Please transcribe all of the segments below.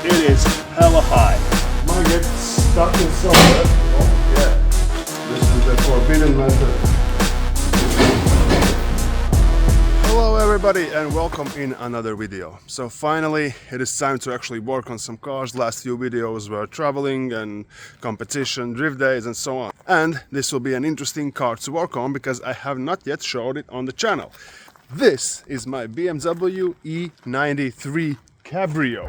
It is hella high. Might get stuck in somewhere. Oh yeah. This is the forbidden method. Hello everybody and welcome in another video. So finally it is time to actually work on some cars. Last few videos were traveling and competition, drift days and so on. And this will be an interesting car to work on because I have not yet showed it on the channel. This is my BMW E93 Cabrio.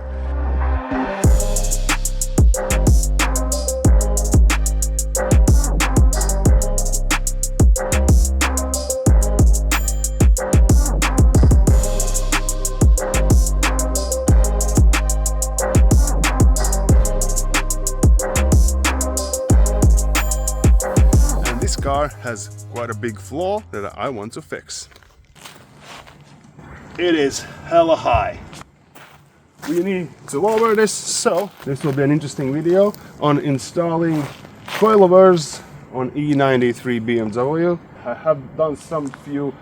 This car has quite a big flaw that I want to fix. It is hella high. We need to lower this, so this will be an interesting video on installing coilovers on E93 BMW. I have done some few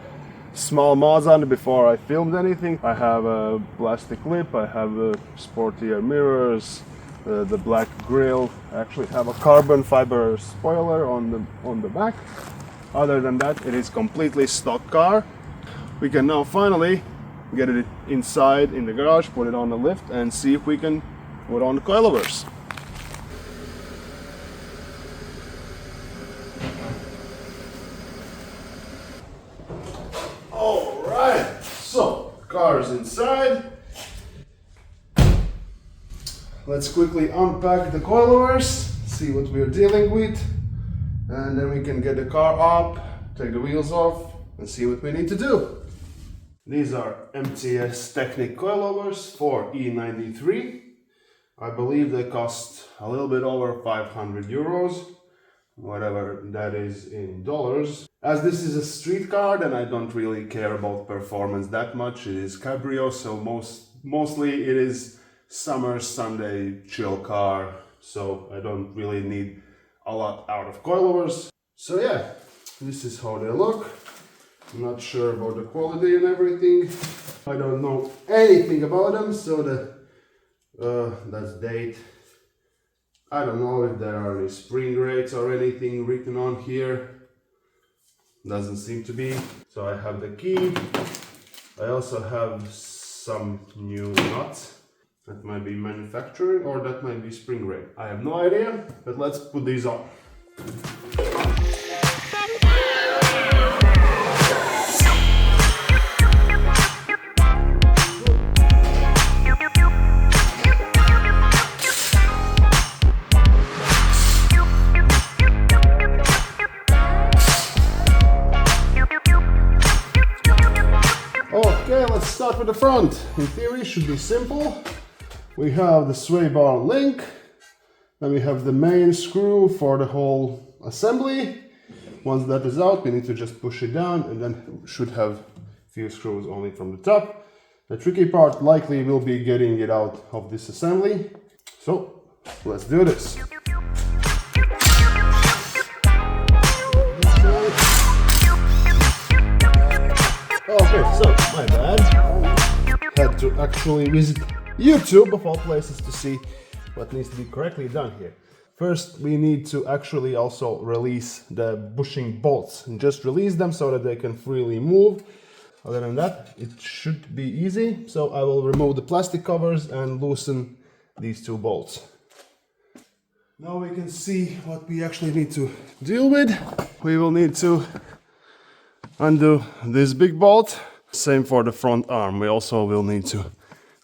small mods on it before I filmed anything. I have a plastic lip, I have sportier mirrors, the black grille. I actually have a carbon fiber spoiler on the back. Other than that, it is completely stock car. We can now finally get it inside in the garage, put it on the lift and see if we can put on the coilovers. All right, so the car is inside. Let's quickly unpack the coilovers, see what we're dealing with, and then we can get the car up, take the wheels off, and see what we need to do. These are MTS coilovers for E93. I believe they cost a little bit over 500 euros, whatever that is in dollars. As this is a street car, then I don't really care about performance that much. It is Cabrio, so mostly it is summer Sunday chill car, so I don't really need a lot out of coilovers. So yeah, this is how they look. I'm not sure about the quality and everything. I don't know anything about them, so that's date. I don't know if there are any spring rates or anything written on here. Doesn't seem to be. So I have the key. I also have some new nuts. That might be manufacturer or that might be spring rate. I have no idea, but let's put these on. Okay, let's start with the front. In theory, it should be simple. We have the sway bar link, then we have the main screw for the whole assembly. Once that is out, we need to just push it down and then we should have a few screws only from the top. The tricky part likely will be getting it out of this assembly. So let's do this. Okay, so my bad. Had to actually visit YouTube of all places to see what needs to be correctly done here. First, we need to actually also release the bushing bolts and just release them so that they can freely move. Other than that, it should be easy. So I will remove the plastic covers and loosen these two bolts. Now we can see what we actually need to deal with. We will need to undo this big bolt. Same for the front arm. We also will need to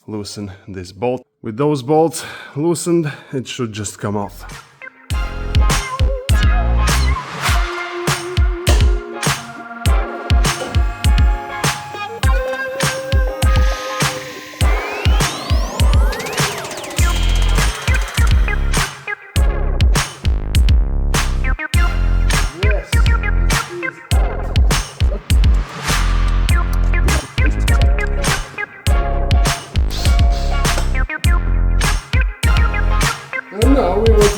loosen this bolt. With those bolts loosened, it should just come off.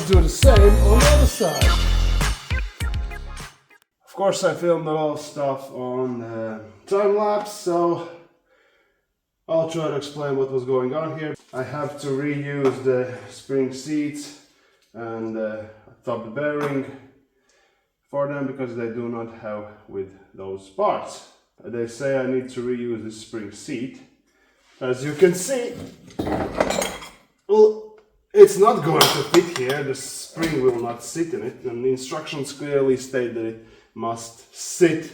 Do the same on the other side. Of course, I filmed a lot of stuff on time lapse, so I'll try to explain what was going on here. I have to reuse the spring seats and top bearing for them because they do not have with those parts. They say I need to reuse the spring seat. As you can see, well, it's not going to fit here. The spring will not sit in it, and the instructions clearly state that it must sit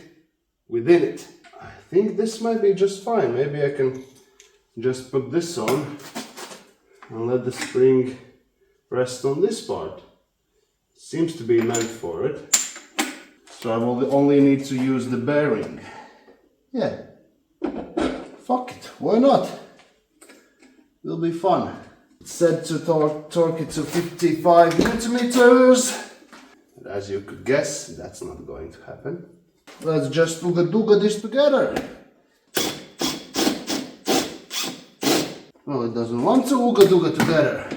within it. I think this might be just fine. Maybe I can just put this on and let the spring rest on this part. Seems to be meant for it. So I will only need to use the bearing. Yeah. Fuck it, why not? It'll be fun. It's set to torque it to 55 newton-meters. As you could guess, that's not going to happen. Let's just ooga-dooga this together. Well, it doesn't want to ooga-dooga together.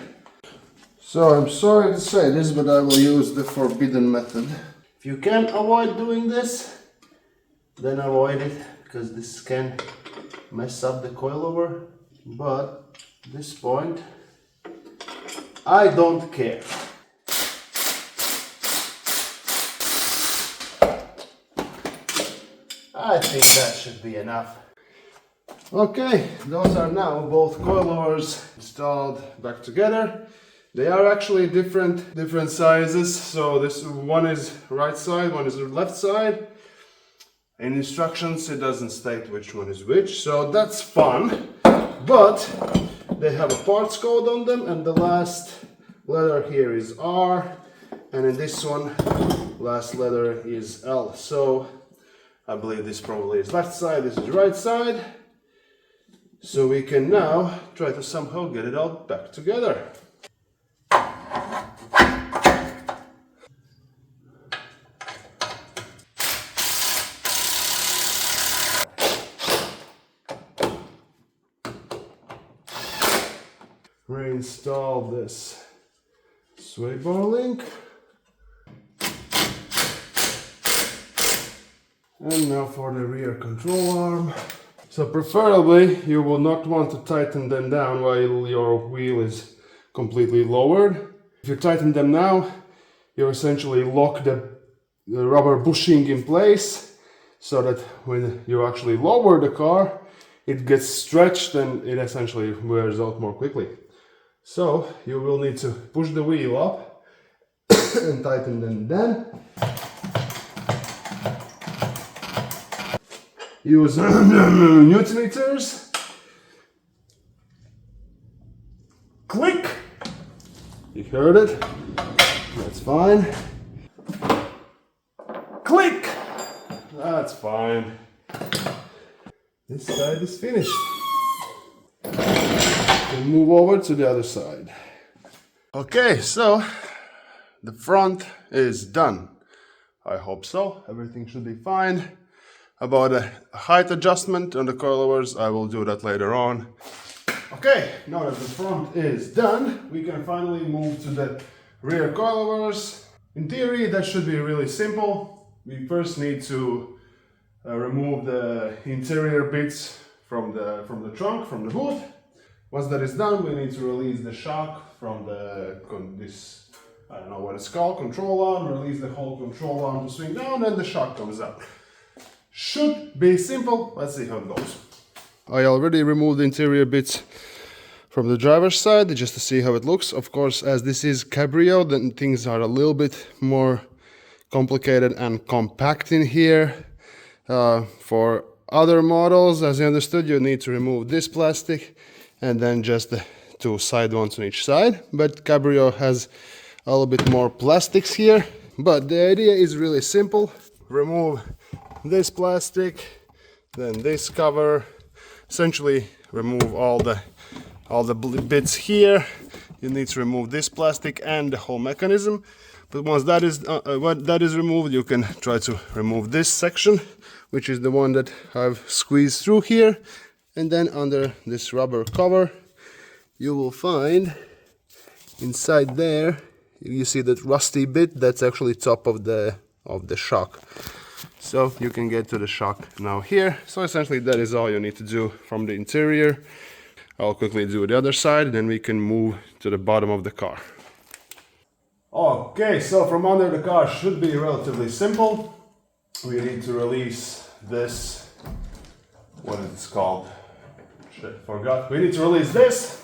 So I'm sorry to say this, but I will use the forbidden method. If you can avoid doing this, then avoid it, because this can mess up the coilover. But at this point, I don't care. I think that should be enough. Okay, those are now both coilovers installed back together. They are actually different sizes. So this one is right side, one is the left side. In instructions it doesn't state which one is which, so that's fun. But they have a parts code on them, and the last letter here is R, and in this one last letter is L. So I believe this probably is left side, this is right side. So we can now try to somehow get it all back together. Reinstall this sway bar link. And now for the rear control arm. So preferably you will not want to tighten them down while your wheel is completely lowered. If you tighten them now, you essentially lock the rubber bushing in place, so that when you actually lower the car, it gets stretched and it essentially wears out more quickly. So you will need to push the wheel up and tighten them then. Use newton meters. Click. You heard it. That's fine. Click. That's fine. This side is finished. We'll move over to the other side. Okay, so the front is done. I hope so. Everything should be fine. About a height adjustment on the coilovers, I will do that later on. Okay, now that the front is done, we can finally move to the rear coilovers. In theory, that should be really simple. We first need to remove the interior bits from the trunk, from the hood. Once that is done, we need to release the shock from this, I don't know what it's called, control arm, release the whole control arm to swing down, and the shock comes out. Should be simple. Let's see how it goes. I already removed the interior bits from the driver's side just to see how it looks. Of course, as this is Cabrio, then things are a little bit more complicated and compact in here. For other models, as you understood, you need to remove this plastic and then just the two side ones on each side. But Cabrio has a little bit more plastics here. But the idea is really simple. Remove this plastic, then this cover, essentially remove all the bits here. You need to remove this plastic and the whole mechanism. But once that is removed, you can try to remove this section, which is the one that I've squeezed through here. And then under this rubber cover, you will find inside there, you see that rusty bit, that's actually top of the shock. So you can get to the shock now here. So essentially that is all you need to do from the interior. I'll quickly do the other side, then we can move to the bottom of the car. Okay, so from under the car should be relatively simple. We need to release this, what is it called? Shit, forgot. We need to release this.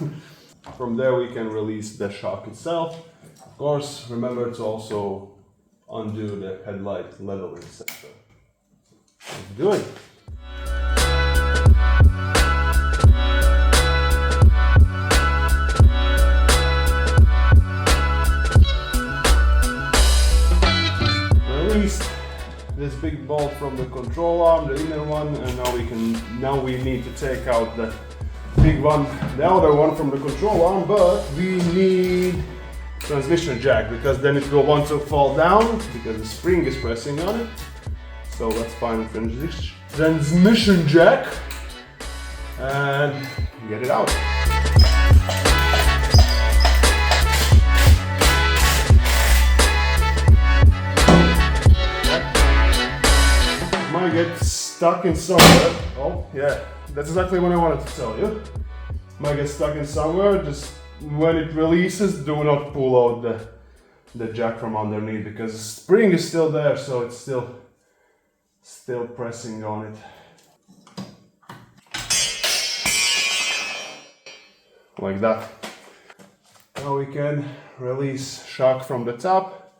From there we can release the shock itself. Of course, remember to also undo the headlight leveling system. Let's do it. Released this big bolt from the control arm, the inner one, and now we need to take out the big one, the outer one from the control arm, but we need transmission jack because then it will want to fall down because the spring is pressing on it. So let's find a transmission jack and get it out. Might get stuck in somewhere. Oh yeah, that's exactly what I wanted to tell you. Might get stuck in somewhere. Just when it releases, do not pull out the jack from underneath because the spring is still there, so it's still pressing on it. Like that. Now we can release shock from the top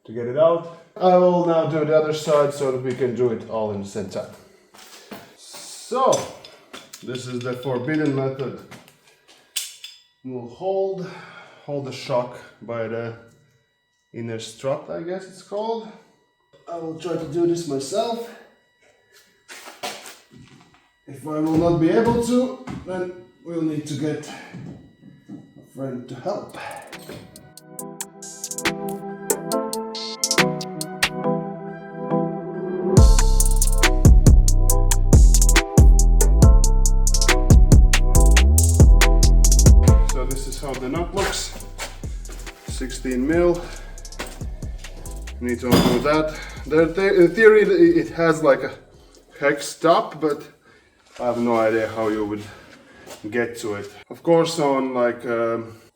to get it out. I will now do the other side so that we can do it all in the same time. So, this is the forbidden method. We'll hold the shock by the inner strut, I guess it's called. I will try to do this myself. If I will not be able to, then we'll need to get a friend to help. So this is how the nut looks. 16 mil. Need to undo that. In theory it has like a hex top, but I have no idea how you would get to it. Of course on like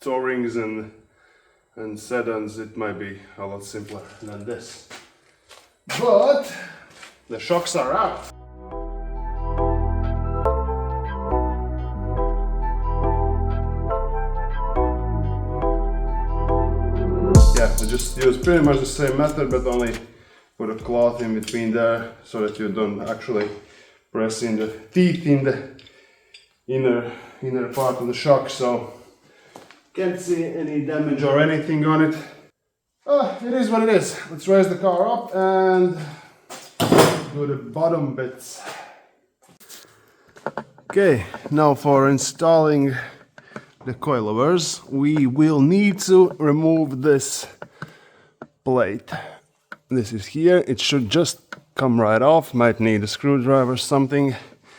Tourings and sedans it might be a lot simpler than this. But the shocks are out. Yeah, I just use pretty much the same method, but only put a cloth in between there so that you don't actually press in the teeth in the inner part of the shock, so can't see any damage or anything on it. It is what it is. Let's raise the car up and do the bottom bits. Okay, now for installing the coilovers, we will need to remove this plate. This is here, it should just come right off, might need a screwdriver or something.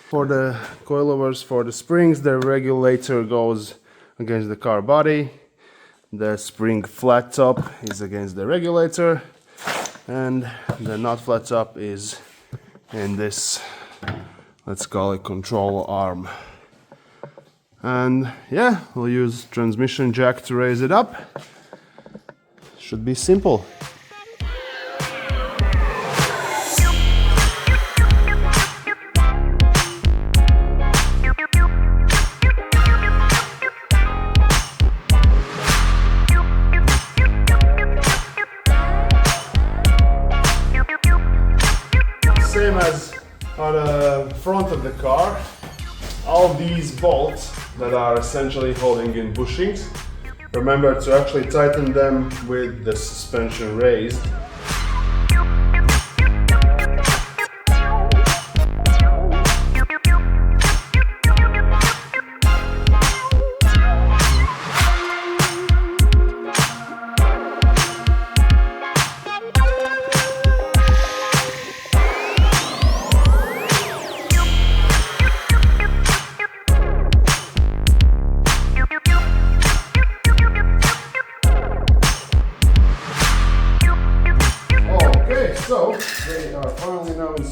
For the coilovers, for the springs, the regulator goes against the car body. The spring flat top is against the regulator, and the not flat top is in this, let's call it control arm. And yeah, we'll use transmission jack to raise it up. Should be simple. Same as on the front of the car, all these bolts that are essentially holding in bushings, remember to actually tighten them with the suspension raised.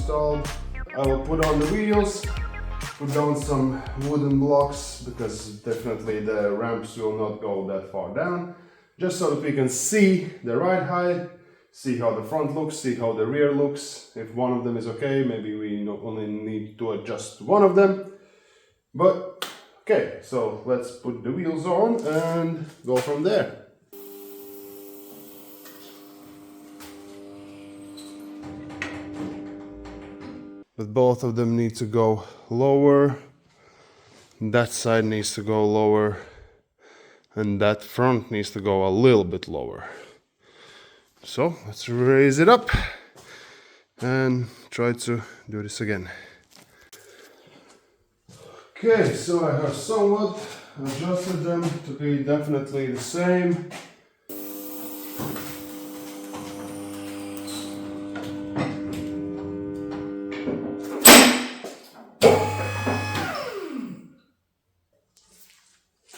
installed. I will put on the wheels, put down some wooden blocks because definitely the ramps will not go that far down. Just so that we can see the ride height, see how the front looks, see how the rear looks. If one of them is okay, maybe we only need to adjust one of them. But okay, so let's put the wheels on and go from there. But both of them need to go lower. That side needs to go lower. And that front needs to go a little bit lower. So let's raise it up and try to do this again. Okay, so I have somewhat adjusted them to be definitely the same.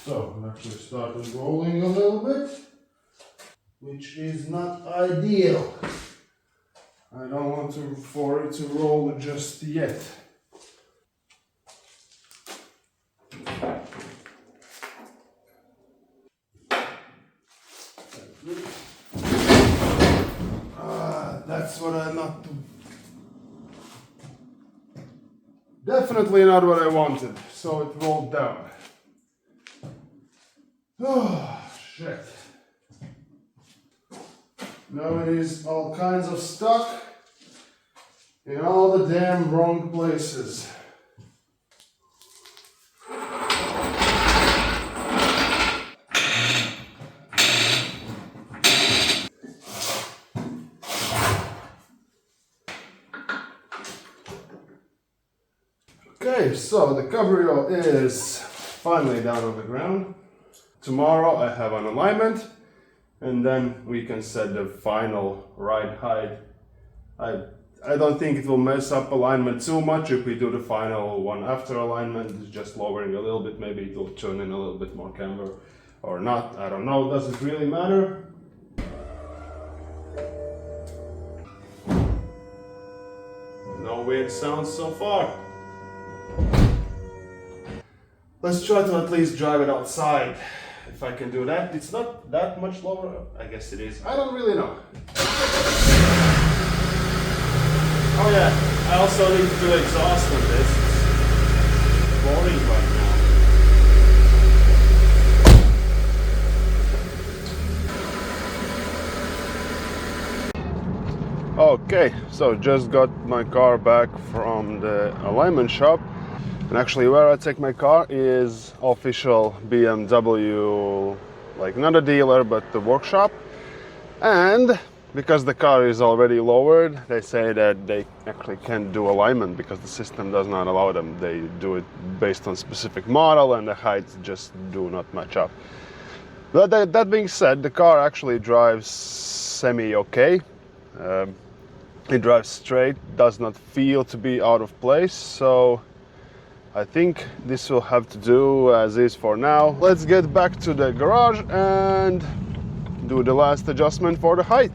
So I've actually started rolling a little bit, which is not ideal. I don't want for it to roll just yet. That's what I'm not. Definitely not what I wanted, so it rolled down. Oh, shit. Now it is all kinds of stuck in all the damn wrong places. Okay, so the cabrio is finally down on the ground. Tomorrow I have an alignment and then we can set the final ride height. I don't think it will mess up alignment too much if we do the final one after alignment, just lowering a little bit, maybe it will turn in a little bit more camber or not, I don't know, doesn't really matter. No weird sounds so far. Let's try to at least drive it outside. If I can do that. It's not that much lower. I guess it is. I don't really know. Oh yeah, I also need to do exhaust on this. It's boring right now. Okay, so just got my car back from the alignment shop. And actually where I take my car is official BMW, like not a dealer, but the workshop. And because the car is already lowered, they say that they actually can't do alignment because the system does not allow them. They do it based on specific model and the heights just do not match up. But that being said, the car actually drives semi-okay. It drives straight, does not feel to be out of place, so I think this will have to do as is for now. Let's get back to the garage and do the last adjustment for the height.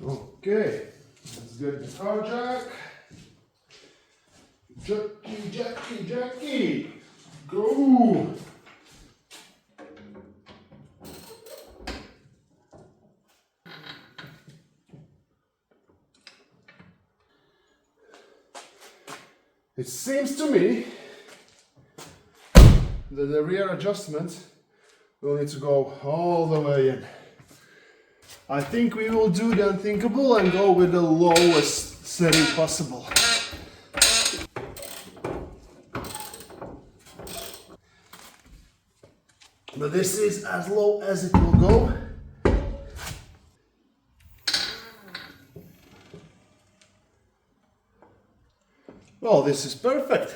Okay, let's get the car jack. Jackie, go! It seems to me that the rear adjustment will need to go all the way in. I think we will do the unthinkable and go with the lowest setting possible. But this is as low as it will go. Well, this is perfect.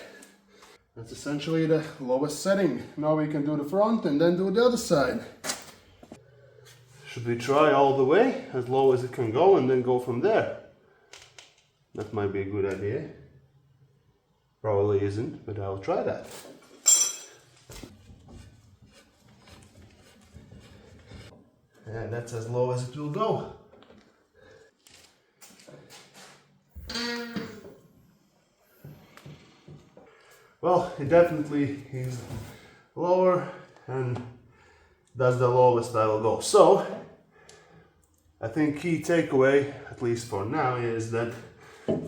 That's essentially the lowest setting. Now we can do the front and then do the other side. Should we try all the way, as low as it can go, and then go from there? That might be a good idea. Probably isn't, but I'll try that. And that's as low as it will go. Well, it definitely is lower, and that's the lowest I will go. So I think key takeaway, at least for now, is that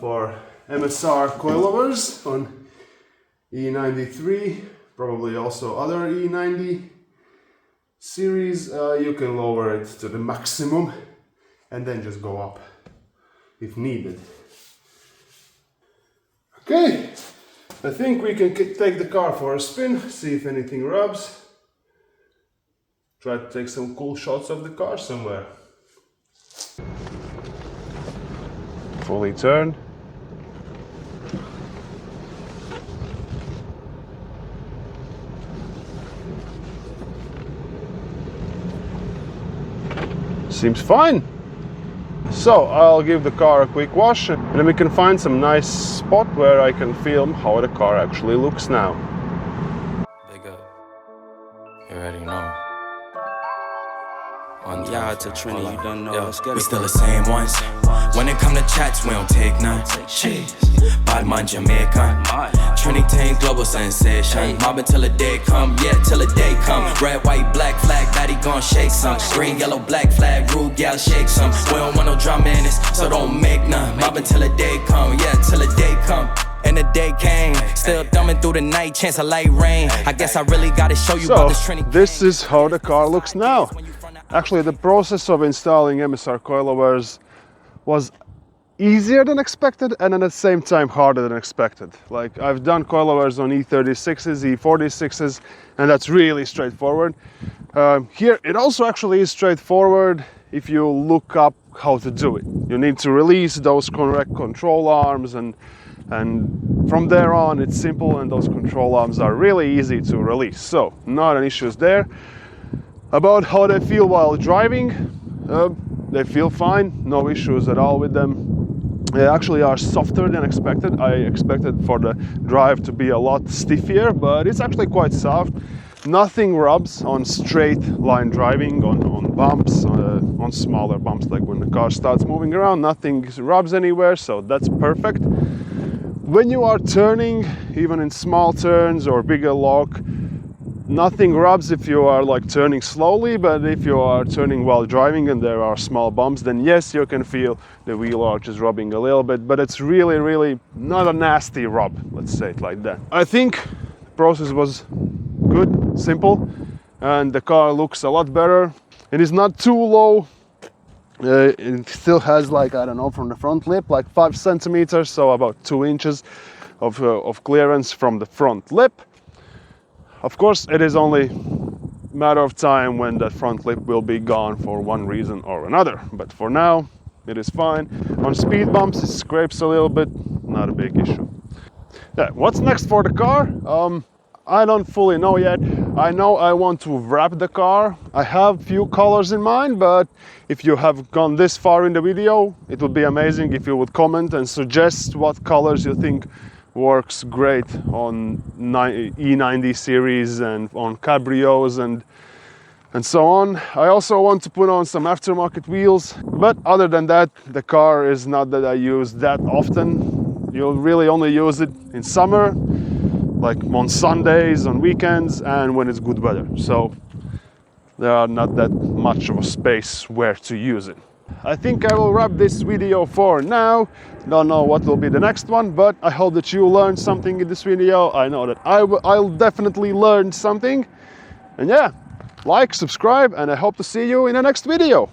for MSR Coilovers on E93, probably also other E90 series, you can lower it to the maximum and then just go up if needed. Okay, I think we can take the car for a spin, see if anything rubs. Try to take some cool shots of the car somewhere. Fully turned. Seems fine. So I'll give the car a quick wash and then we can find some nice spot where I can film how the car actually looks now. Big up. You already know. Yeah, to Trini, you don't know. Yo, we still the same ones. When it come to chats, we don't take none. Cheese. Badman Jamaican. Trinity global sensation. Mobbing till the day come, yeah, till the day come. Red, white, black flag, daddy gon' shake some. Green, yellow, black flag, rude gal shake some. We don't want no drama in this, so don't make none. Mobbing till the day come, yeah, till the day come. And the day came, still thumbing through the night, chance of light rain. I guess I really gotta show you about this Trinity. This is how the car looks now. Actually, the process of installing MSR Coilovers was easier than expected and at the same time harder than expected. Like, I've done coilovers on E36s, E46s, and that's really straightforward. Here it also actually is straightforward if you look up how to do it. You need to release those correct control arms, and from there on it's simple, and those control arms are really easy to release. So not an issues there. About how they feel while driving, they feel fine, no issues at all with them. They actually are softer than expected. I expected for the drive to be a lot stiffer, but it's actually quite soft. Nothing rubs on straight line driving, on bumps, on smaller bumps, like when the car starts moving around, nothing rubs anywhere, so that's perfect. When you are turning, even in small turns or bigger lock, nothing rubs if you are like turning slowly, but if you are turning while driving and there are small bumps, then yes, you can feel the wheel arches rubbing a little bit, but it's really not a nasty rub, let's say it like that. I think the process was good, simple, and the car looks a lot better. It is not too low. It still has, like, I don't know, from the front lip, like 5 centimeters, so about 2 inches of clearance from the front lip. Of course, it is only a matter of time when that front lip will be gone for one reason or another. But for now, it is fine. On speed bumps, it scrapes a little bit, not a big issue. Yeah, what's next for the car? I don't fully know yet. I know I want to wrap the car. I have few colors in mind, but if you have gone this far in the video, it would be amazing if you would comment and suggest what colors you think works great on E90 series and on cabrios and so on. I also want to put on some aftermarket wheels, but other than that, the car is not that I use that often. You'll really only use it in summer, like on Sundays, on weekends, and when it's good weather. So there are not that much of a space where to use it. I think I will wrap this video for now. Don't know what will be the next one, but I hope that you learned something in this video. I know that I'll definitely learn something. And yeah, like, subscribe, and I hope to see you in the next video.